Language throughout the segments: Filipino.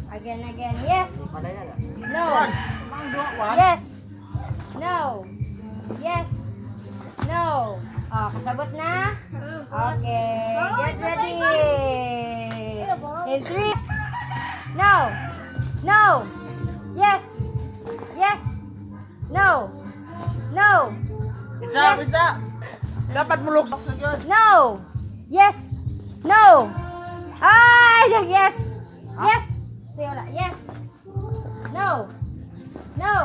Again. Yes. No. Yes. No. Yes. No. Oh, kasabot na? Okay. Get ready. In 3. No. No. Yes. Yes. No. No. Isa. Dapat mulok. No. Yes. No. Ay, yes. Yes. Wala. Yes. No. No.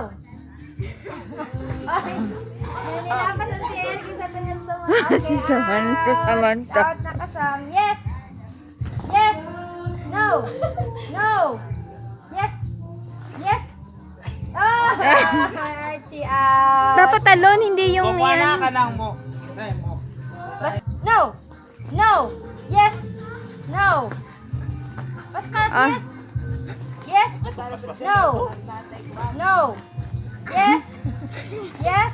Ay, nililapas ang si Eric sa tanong tumakas. Si Samantha. Out na kasam. Yes. Yes. No. No. Yes. Yes. Oh! Archie out. Dapat talon, hindi yung Wala ka yan. nang mo. No. No. Yes. No. Basta Ah. yes. Yes. No. No. Yes. Yes.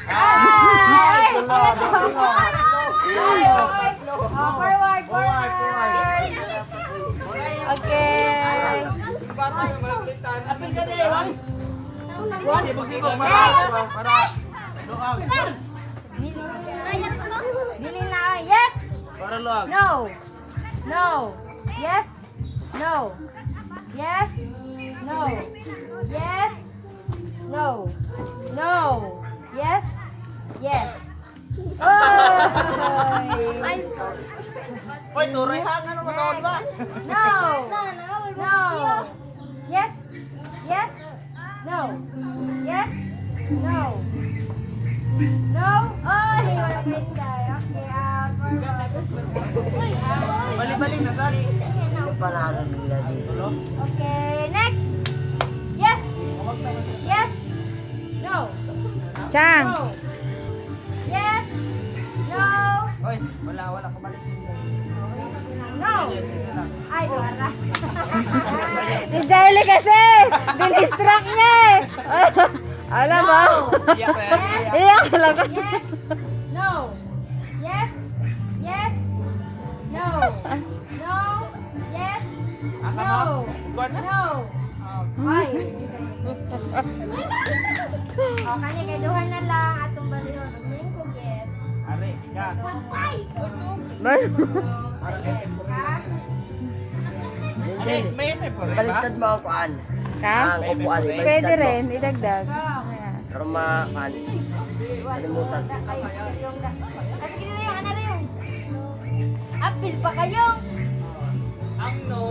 Ay! Forward. Okay. Dili na. Yes. Para luwag. No. No. Yes. No. Yes. No. Yes. No. No. Yes. Yes. Oy! Hoy, turay hanga naman noon ba? No. No. Yes. Yes. No. Yes. No. No. Oy! Wala kayo tayo. Okay, forward. Bali-bali na tali. Okay, next. Yes. Yes. No. Chang. No. Yes. No. Hoy, wala ka balik. No. Ay, duwara. Si Charlie kasi, dinistract niya eh. Alam mo? Iyak na yan. Iyak talaga. Yes. No. Yes. Yes. No. No. Yes. No. No. Ay. O, kani kay duhan na lang atong balihon. Ugling ko yes. Are, ika. Ay, may po rin ba? Baliktad mo ang kuan. Ha? Ang upuan. Pwede rin, idagdag. Pero makan. Kalimutan. Kasi gina yung ano rin. Apil pa kayo. Ang no.